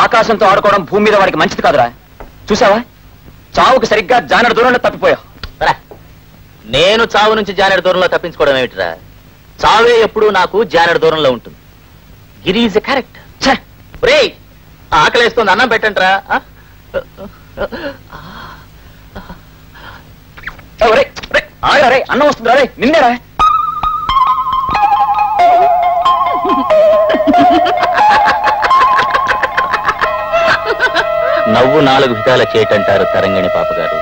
ఆకాశంతో ఆడుకోవడం భూమి మీద వాడికి మంచిది కాదురా. చూసావా, చావుకు సరిగ్గా జానెడు దూరంలో తప్పిపోయావు. నేను చావు నుంచి జానెడు దూరంలో తప్పించుకోవడం ఏమిటిరా? చావే ఎప్పుడు నాకు జానెడు దూరంలో ఉంటుంది. గిరి ఈజ్ కరెక్ట్. రే, ఆకలేస్తుంది, అన్నం పెట్టండిరా. అన్నం వస్తుందా? రే నిన్నేరా. నవ్వు 4 విధాల చేయటంటారు తరంగిణి పాపగారు.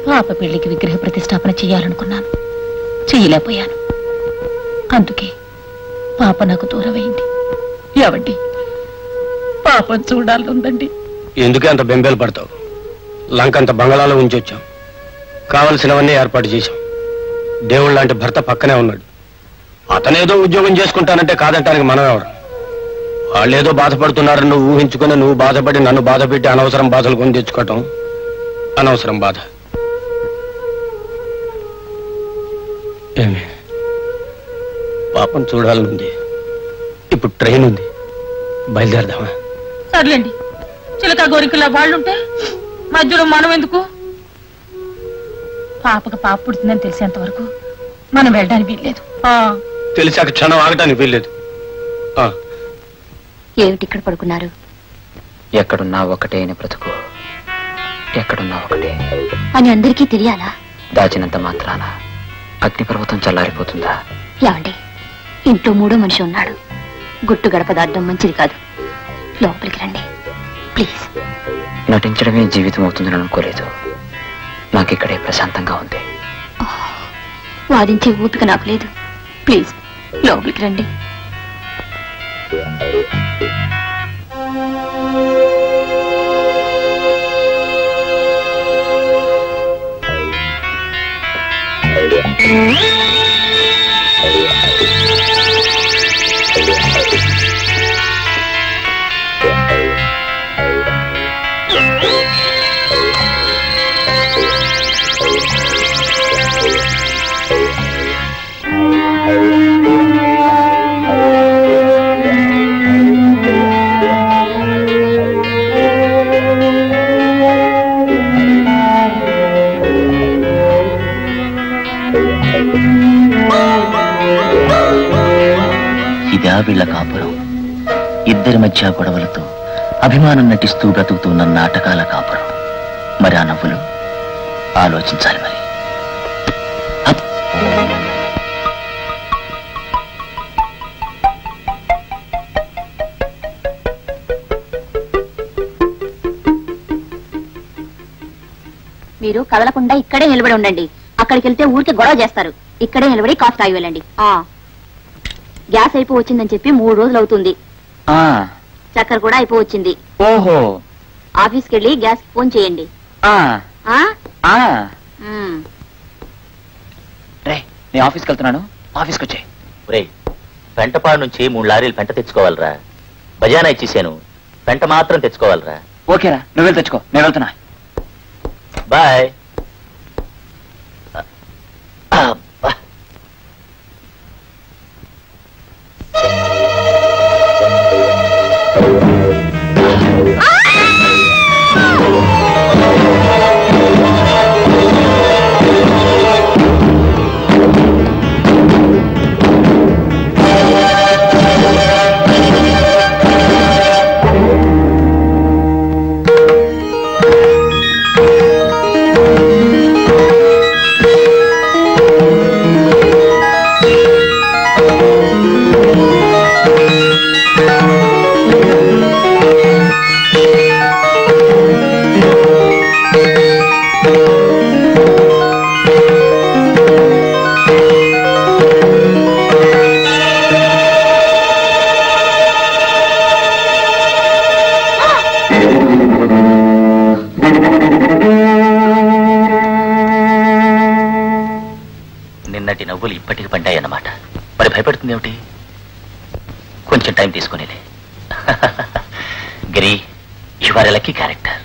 పాప పెళ్లికి విగ్రహ ప్రతిష్టాపన చెయ్యాలనుకున్నాను, చెయ్యలేకపోయాను. అందుకే పాప నాకు దూరమైంది. ఏవండి, పాపం చూడాలందండి. ఎందుకే అంత బెంబేలు పడతావు? లంకంత బంగళాలో ఉంచొచ్చాం, కావలసినవన్నీ ఏర్పాటు చేశాం. దేవుడు లాంటి భర్త పక్కనే ఉన్నాడు. అతనేదో ఉద్యోగం చేసుకుంటానంటే కాదంటానికి మనం ఎవరు? వాళ్ళేదో బాధపడుతున్నారని నువ్వు ఊహించుకుని నువ్వు బాధపడి నన్ను బాధ పెట్టి అనవసరం బాధలు కొని తెచ్చుకోవటం అనవసరం బాధ. ఏమి పాపం చూడాలనుంది. ఇప్పుడు ట్రైన్ ఉంది, బయలుదేరదామా? సర్లేండి, చిలక గోరికలా వాళ్ళుంటే మధ్యలో మనం ఎందుకు? పాపకు పాప పుడుతుందని తెలిసేంత వరకు మనం వెళ్ళడానికి వీల్లేదు. తెలిసాక క్షణం ఆగటానికి వీల్లేదు. ఏమిటి ఇక్కడ పడుకున్నారు? ఎక్కడున్నా ఒకటే అని బ్రతుకు, ఎక్కడున్నా ఒకటే అని అందరికీ తెలియాలా? దాచినంత మాత్రాన అగ్నిపర్వతం చల్లారిపోతుందా? ఏమండి, ఇంట్లో 3వ మనిషి ఉన్నాడు. గుట్టు గడప దాటడం మంచిది కాదు. లోపలికి రండి ప్లీజ్. నటించడమే జీవితం అవుతుందని అనుకోలేదు. నాకు ఇక్కడే ప్రశాంతంగా ఉంది. వాదించే ఓపిక నాకు లేదు. ప్లీజ్ లోపలికి రండి. ఇదా వీళ్ళ కాపురం? ఇద్దరి మధ్య గొడవలతో అభిమానం నటిస్తూ బ్రతుకుతున్న నాటకాల కాపురం. మరి ఆ నవ్వులు ఆలోచించాలి. మరి మీరు కదలకుండా ఇక్కడే నిలబడి ఉండండి. అక్కడికి వెళ్తే ఊరికి గొడవ చేస్తారు. ఇక్కడే నిలబడి కాఫీ తాగి వెళ్ళండి. గ్యాస్ అయిపోవచ్చిందని చెప్పి 3 రోజులు అవుతుంది. చక్కెర కూడా అయిపోవచ్చింది. ఓహో, ఆఫీస్కి వెళ్ళి గ్యాస్ ఫోన్ చేయండి. నేను ఆఫీస్కి వెళ్తున్నాను, ఆఫీస్కి వచ్చాయి. రే, పెంటపాడు నుంచి 3 లారీలు పెంట తెచ్చుకోవాలరా. బజానా ఇచ్చేసాను, పెంట మాత్రం తెచ్చుకోవాలరా. ఓకేరా, నువ్వు వెళ్ళి తెచ్చుకో, నేను వెళ్తున్నా. బాయ్. నిన్నటి నవ్వులు ఇప్పటికి పండాయన్నమాట. మరి భయపడుతుంది ఏమిటి? కొంచెం టైం తీసుకునేది. Giri, you are a lucky character.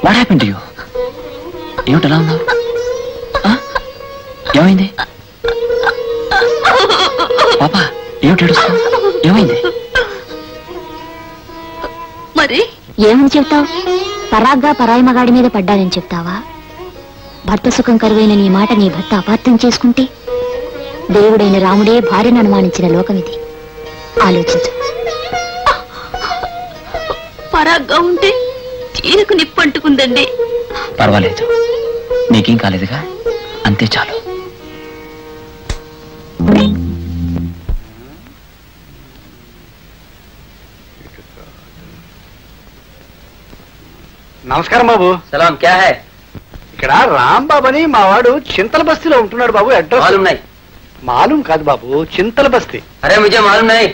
What happened to you? ఏమిటి ఎలా ఉన్నావు? ఏమైంది పాపా? ఏమిటి ఏడుస్తావు? ఏమైంది? మరి ఏమని చెప్తావు? పరాగ్గా పరాయి మగాడి మీద పడ్డానని చెప్తావా? భర్త సుఖం కరువైన నీ మాట నీ భర్త అపార్థం చేసుకుంటే దేవుడైన రాముడే భార్యను అనుమానించిన లోకం ఇది. ఆలోచించు. పరాగ్గా ఉంటే చీరకు నిప్పంటుకుందండి. పర్వాలేదు, నీకేం కాలేదుగా, అంతే చాలు. నమస్కారం బాబు. సలాం. క్యా హై? ఇక్కడ రాంబాబు అని మా వాడు చింతల బస్తీలో ఉంటున్నాడు బాబు. అడ్రస్ మాలూం కాదు బాబు, చింతల బస్తీ. అరే ముజే మాలూం నహీ.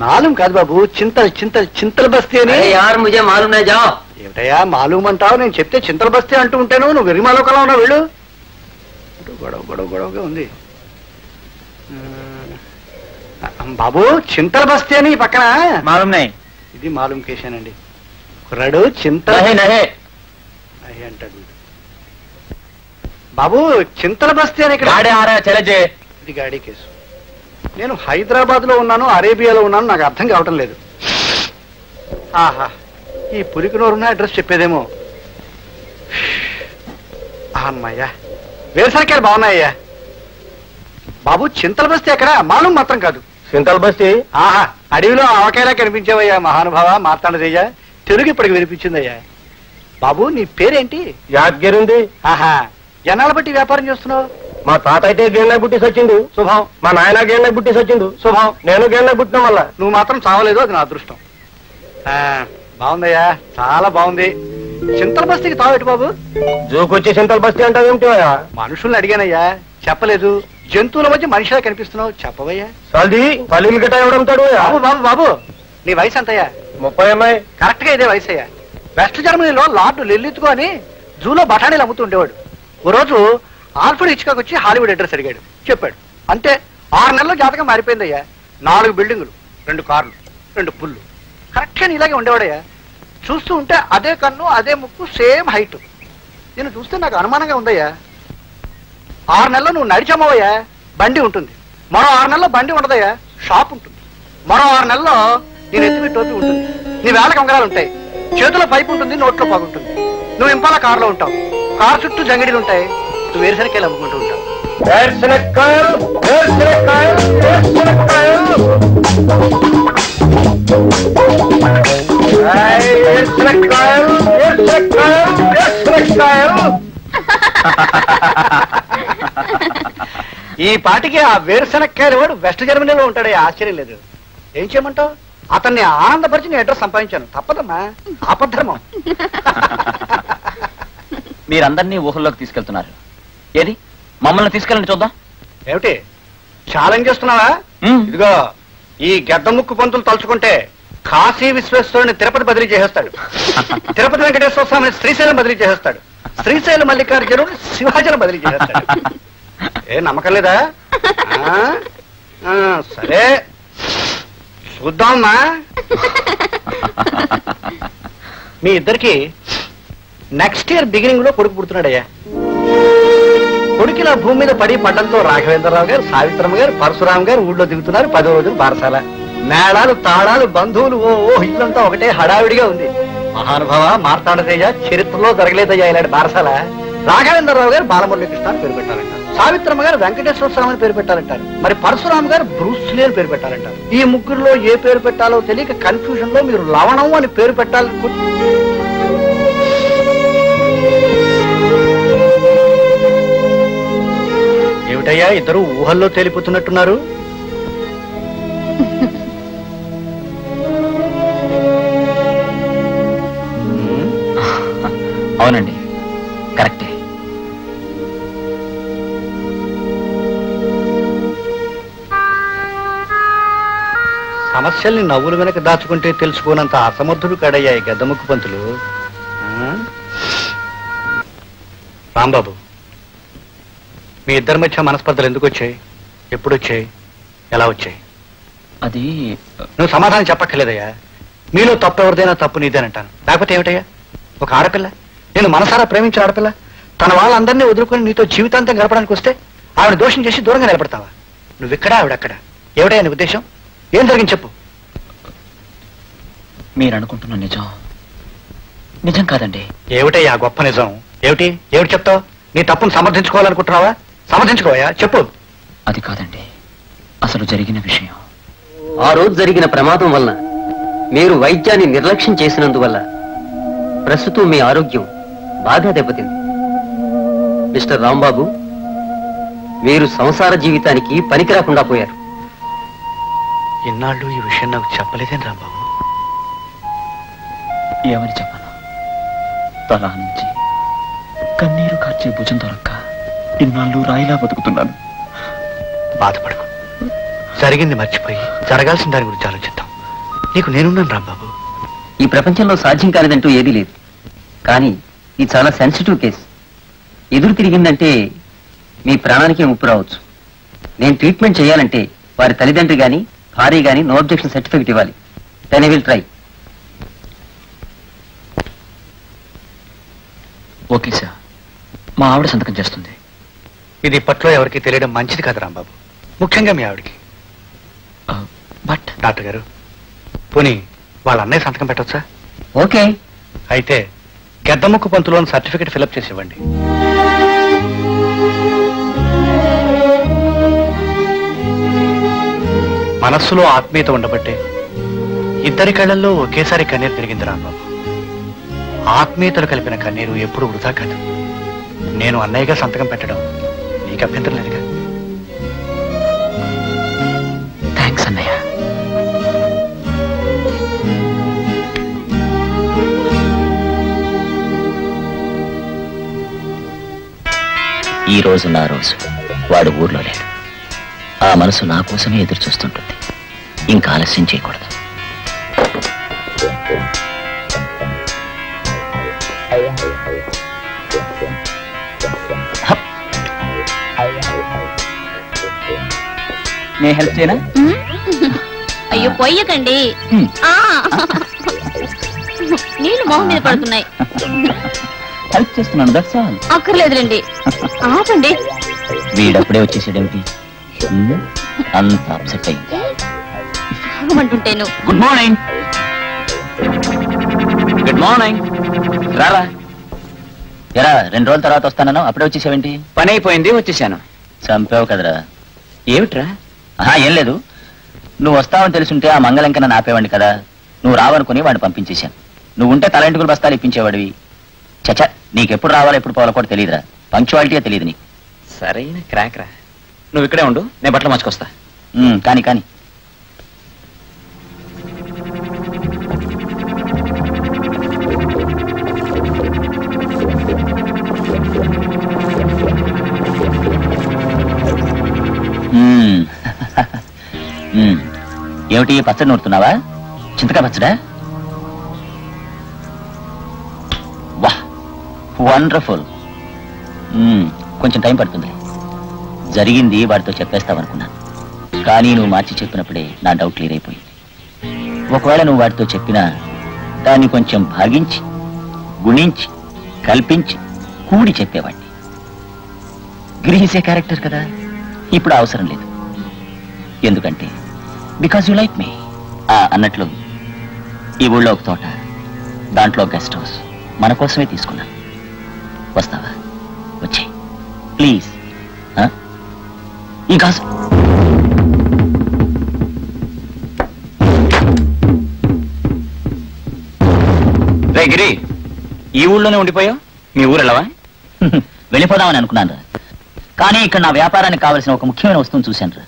మాలూం కాదు బాబు, చింతల బస్తీ అని. యార్ ముజే మాలూం నహీ, జాओ. ఏమిటయ్యా మాలూం అంటావు? నేను చెప్తే చింతల బస్తీ అంటూ ఉంటాను, నువ్వు వెరిమాలోకలా ఉన్నావు. వెళ్ళు. గొడవగా ఉంది బాబు. చింతల బస్తీ అని పక్కన. మాలూం నహీ. ఇది మాలూం కేశానండి. కుర్రాడు చింతల అంటాడు బాబు. చింతల బస్తీ అని ఇక్కడ. ఇది గాడి కేసు. నేను హైదరాబాద్ లో ఉన్నాను, అరేబియాలో ఉన్నాను, నాకు అర్థం కావటం లేదు. ఆహా, ఈ పులికినోరున్న అడ్రస్ చెప్పేదేమో. అమ్మయ్యా, వేరుశనకాయలు బాగున్నాయ్యా. బాబు చింతల బస్తీ ఎక్కడ? మాలూం మాత్రం కాదు. చింతల బస్తీ. ఆహా, అడవిలో ఆవకాయలా కనిపించావయ్యా మహానుభావ. మార్తాండదేజ తెలుగు ఇప్పటికి వినిపించిందయ్యా. బాబు నీ పేరేంటి? యాద్గిరి ఉంది. ఆహా, ఎన్నాళ్ళ బట్టి వ్యాపారం చేస్తున్నావు? మా తాత అయితే గేళ్ళ బుట్టి సచ్చిండు. శుభం. మా నాయన గేళ్ళ బుట్టి సచ్చిండు. శుభం. నేను గేళ్ళ బుట్టిన వల్ల నువ్వు మాత్రం చావలేదు, అది నా అదృష్టం. బాగుందయ్యా, చాలా బాగుంది. చింతల బస్తీకి తావేటి బాబు? జూకొచ్చి చింతల బస్తీ అంటావేమిటి? మనుషుల్ని అడిగానయ్యా, చెప్పలేదు. జంతువుల మధ్య మనిషిలా కనిపిస్తున్నావు, చెప్పవయ్యా. సల్ది పల్లీలు గిట్ట ఎవడంతాడు? బాబు బాబు బాబు, నీ వయసు ఎంతయ్యా? 30 అమ్మాయి. కరెక్ట్ గా ఇదే వయసు అయ్యా. వెస్ట్ జర్మనీలో లార్డ్ లిల్లిత్కో అని జూలో బఠానీలు అమ్ముతూ ఉండేవాడు. ఓ రోజు ఆల్ఫ్రెడ్ హిచ్కాక్ వచ్చి హాలీవుడ్ అడ్రస్ అడిగాడు, చెప్పాడు. అంతే, 6 నెలల్లో జాతకం మారిపోయిందయ్యా. 4 బిల్డింగులు, 2 కార్లు, 2 పుల్లు. కరెక్ట్ గా ఇలాగే ఉండేవాడయ్యా. చూస్తూ ఉంటే అదే కన్ను, అదే ముక్కు, సేమ్ హైట్. నేను చూస్తే నాకు అనుమానంగా ఉందయ్యా. 6 నెలల్లో నువ్వు నడిచమ్మవయ్యా, బండి ఉంటుంది. మరో 6 నెలల్లో బండి ఉండదయ్యా, షాప్ ఉంటుంది. మరో 6 నెలల్లో నీ నెత్తిమి టోపీ ఉంటుంది, నీ వేళ కంగరాలు ఉంటాయి, చేతిలో పైపు ఉంటుంది, నోట్లో బాగుంటుంది. నువ్వు ఇంపాల కారులో ఉంటావు, కారు చుట్టూ జంగిడీలు ఉంటాయి, నువ్వు వేరుశనకాయలు అమ్ముకుంటూ ఉంటావు. ఈ పాటికి ఆ వేరుశనక్కాయలు వాడు వెస్ట్ జర్మనీలో ఉంటాడే, ఆశ్చర్యం లేదు. ఏం చేయమంటావు? అతన్ని ఆనందపరిచి నేను అడ్రస్ సంపాదించాను. తప్పదమ్మా, ఆపద్ధర్మం. మీరందరినీ ఊహల్లోకి తీసుకెళ్తున్నారు. ఏది మమ్మల్ని తీసుకెళ్ళండి చూద్దాం. ఏమిటి ఛాలెంజ్ చేస్తున్నావా? ఇదిగో, ఈ గెద్ద ముక్కు పంతులు తలుచుకుంటే కాశీ విశ్వేశ్వరుని తిరుపతి బదిలీ చేసేస్తాడు, తిరుపతి వెంకటేశ్వర స్వామిని శ్రీశైలం బదిలీ చేసేస్తాడు, శ్రీశైలం మల్లికార్జునుడు శివాజీని బదిలీ చేసేస్తాడు. ఏ నమ్మకం లేదా? సరే చూద్దామమ్మా. మీ ఇద్దరికి నెక్స్ట్ ఇయర్ బిగినింగ్ లో కొడుకు పుడుతున్నాడయ్యా. కొడుకులా భూమి మీద పడ్డంతో రాఘవేంద్రరావు గారు, సావిత్రమ్మ గారు, పరశురామ్ గారు ఊళ్ళో దిగుతున్నారు. 10 రోజులు బారసాల, మేళాలు, తాళాలు, బంధువులు, ఓ ఇల్లంతా ఒకటే హడావిడిగా ఉంది. మహానుభావ మార్తాండతేజ, చరిత్రలో జరగలేదయ్యా ఇలాంటి బారసాల. రాఘవేంద్రరావు గారు బాలమురళీకృష్ణ అని పేరు పెట్టాలంటారు, సావిత్రమ్మ గారు వెంకటేశ్వర స్వామి అని పేరు పెట్టాలంటారు, మరి పరశురామ్ గారు బ్రూస్లీ అని పేరు పెట్టాలంటారు. ఈ ముగ్గురులో ఏ పేరు పెట్టాలో తెలియక కన్ఫ్యూజన్ లో మీరు లవణం అని పేరు పెట్టాలని. ఏమిటయ్యా ఇద్దరు ఊహల్లో తేలిపోతున్నట్టున్నారు? అవునండి, కరెక్టే. సమస్యల్ని నవ్వులు వెనక దాచుకుంటే తెలుసుకోనంత అసమర్థుడు కాడయ్యా ఈ గద్దముక్కు పంతులు. రాంబాబు, మీ ఇద్దరి మధ్య మనస్పర్ధలు ఎందుకు వచ్చాయి? ఎప్పుడు వచ్చాయి? ఎలా వచ్చాయి? అది నువ్వు సమాధానం చెప్పక్కర్లేదయ్యా. మీలో తప్పు ఎవరిదైనా తప్పు నీదేనంటాను, లేకపోతే ఏమిటయ్యా? ఒక ఆడపిల్ల నేను మనసారా ప్రేమించిన ఆడపిల్ల తన వాళ్ళందరినీ వదులుకొని నీతో జీవితాంతం గడపడానికి వస్తే ఆవిడ దోషం చేసి దూరంగా నిలబడతావా? నువ్వెక్కడా ఆవిడక్కడ? ఏమిటా నీ ఉద్దేశం? ఏం జరిగింది చెప్పు. మీరు అనుకుంటున్న నిజం నిజం కాదండి. ఏమిటయ్యా గొప్ప నిజం? ఏమిటి ఏమిటి చెప్తావు? నీ తప్పును సమర్థించుకోవాలనుకుంటున్నావా? సమర్థించుకోవా, చెప్పు. అది కాదండి, అసలు జరిగిన విషయం. ఆ రోజు జరిగిన ప్రమాదం వలన మీరు వైద్యాన్ని నిర్లక్ష్యం చేసినందువల్ల ప్రస్తుతం మీ ఆరోగ్యం బాగా దెబ్బతింది. మిస్టర్ రాంబాబు, మీరు సంసార జీవితానికి పనికి రాకుండా పోయారు. ఇన్నాళ్ళు ఈ విషయం నాకు చెప్పలేదేం రాంబాబు? ఏమని చెప్పను? తలా నుంచి కన్నీరు కార్చే భుజం దొరక్క ఇన్నాళ్ళు రాయిలా బతుకుతున్నాను. బాధపడకు, జరిగింది మర్చిపోయి జరగాల్సిన దాని గురించి ఆలోచిద్దాం. నీకు నేనున్నాను రాంబాబు. ఈ ప్రపంచంలో సాధ్యం కానిదంటూ ఏదీ లేదు. కానీ ఇది చాలా సెన్సిటివ్ కేసు. ఎదురు తిరిగిందంటే మీ ప్రాణానికే ముప్పు రావచ్చు. నేను ట్రీట్మెంట్ చేయాలంటే వారి తల్లిదండ్రి గాని భార్య గాని నో అబ్జెక్షన్ సర్టిఫికెట్ ఇవ్వాలి. Then I will try. Okay sir, మా ఆవిడ సంతకం చేస్తుంది. ఇది ఇప్పట్లో ఎవరికి తెలియడం మంచిది కాదు రాంబాబు, ముఖ్యంగా మీ ఆవిడికి. బట్ డాక్టర్ గారు, పోనీ వాళ్ళ అన్నయ్య సంతకం పెట్టవచ్చా? ఓకే. అయితే గెద్దముక్కు పంతులోని సర్టిఫికెట్ ఫిలప్ చేసి ఇవ్వండి. మనస్సులో ఆత్మీయత ఉండబట్టే ఇద్దరి కళ్ళల్లో ఒకేసారి కన్నీరు తిరిగింది రాంబాబు. ఆత్మీయతలు కలిపిన కన్నీరు ఎప్పుడు వృధా కాదు. నేను అన్నయ్యగా సంతకం పెట్టడం నీకు అభ్యంతరం లేదుగా? థ్యాంక్స్ అన్నయ్య. ఈ రోజు నా రోజు. వాడు ఊర్లో లేడు. ఆ మనసు నా కోసమే ఎదురు చూస్తుంటుంది. ఇంకా ఆలస్యం చేయకూడదు. నేను హెల్ప్ చేయనా? అయ్యో పొయ్యకండి, నీళ్ళు మొహం మీద పడుతున్నాయి. హెల్ప్ చేస్తున్నాను, దట్స్ ఆల్. అక్కర్లేదులేండి, ఆపండి. వీడప్పుడే వచ్చేసాడేమిటి? అంత అప్సెట్ అయింది. ఆగమంటుంటేను. Good morning. Good morning. రారా. ఎరా 2 రోజుల తర్వాత వస్తానో అప్పుడే వచ్చేసావేంటి? పని అయిపోయింది, వచ్చేసాను. చంపావు కదరా. ఏమిట్రా? ఏం లేదు. నువ్వు వస్తావని తెలుసుంటే ఆ మంగళంకన నాపేవాడిని కదా. నువ్వు రావనుకుని వాడిని పంపించేశాను. నువ్వు ఉంటే తలంటుకులు బస్తాలు ఇప్పించేవాడివి. చచ్చా, నీకెప్పుడు రావాలో ఎప్పుడు పోవాలో కూడా తెలియదురా. పంక్చువాలిటీయే తెలియదు నీకు. సరైన క్రాక్ రా. నువ్వు ఇక్కడే ఉండు, నేను బట్టలు మార్చుకొస్తా. కానీ కానీ ఏమిటి పచ్చడి నూరుతున్నావా? చింతకాయ పచ్చడా? వా, వండర్ఫుల్. కొంచెం టైం పడుతుంది. జరిగింది వాడితో చెప్పేస్తావనుకున్నాను, కానీ నువ్వు మార్చి చెప్పినప్పుడే నా డౌట్ క్లియర్ అయిపోయింది. ఒకవేళ నువ్వు వాడితో చెప్పినా దాన్ని కొంచెం భాగించి గుణించి కల్పించి కూడి చెప్పేవాడిని. గ్రహించే క్యారెక్టర్ కదా. ఇప్పుడు అవసరం లేదు. ఎందుకంటే బికాజ్ యు లైక్ మీ. అన్నట్లు ఈ ఊళ్ళో ఒక తోట, దాంట్లో గెస్ట్ హౌస్ మన కోసమే తీసుకున్నాను. వస్తావా? వచ్చేయ్ ప్లీజ్. ఇంకా రే గిరి, ఈ ఊళ్ళోనే ఉండిపోయావు? మీ ఊరు వెళ్ళవా? వెళ్ళిపోదామని అనుకున్నాను రా. కానీ ఇక్కడ నా వ్యాపారానికి కావలసిన ఒక ముఖ్యమైన వస్తువును చూశాను రా.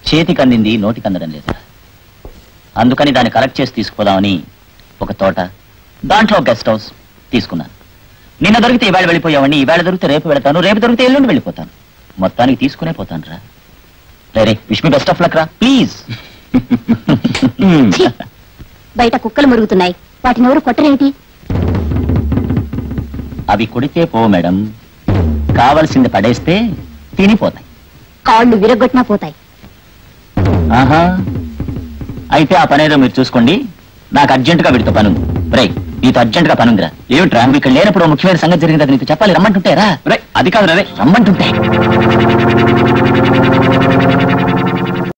చేతికి అందింది నోటికి అందడం లేదు. అందుకని దాన్ని కలెక్ట్ చేసి తీసుకుపోదామని ఒక తోట, దాంట్లో గెస్ట్ హౌస్ తీసుకున్నాను. నిన్న దొరికితే ఈవేళ వెళ్ళిపోయావని, ఈవేళ దొరికితే రేపు వెళతాను, రేపు దొరికితే ఎల్లుండి వెళ్ళిపోతాను. మొత్తానికి తీసుకునే పోతాను రా. రే wish me best of luck రా ప్లీజ్. బయట కుక్కలు మురుగుతున్నాయి, వాటిని ఎవరు కొట్టరేమిటి? అవి కొడితే పో మేడం, కావలసింది పడేస్తే తినిపోతాయి. కాళ్ళు విరగొట్టినా పోతాయి. అయితే ఆ పనేదో మీరు చూసుకోండి. నాకు అర్జెంటుగా వీటితో పను. రే నీతో అర్జెంట్ గా పనుందిరా. ఏమిట్రా? నువ్వు ఇక్కడ లేనప్పుడు ముఖ్యమైన సంగతి జరిగింది, నీకు చెప్పాలి. రమ్మంటుంటే రా. అది కాదు రే, రమ్మంటుంటే.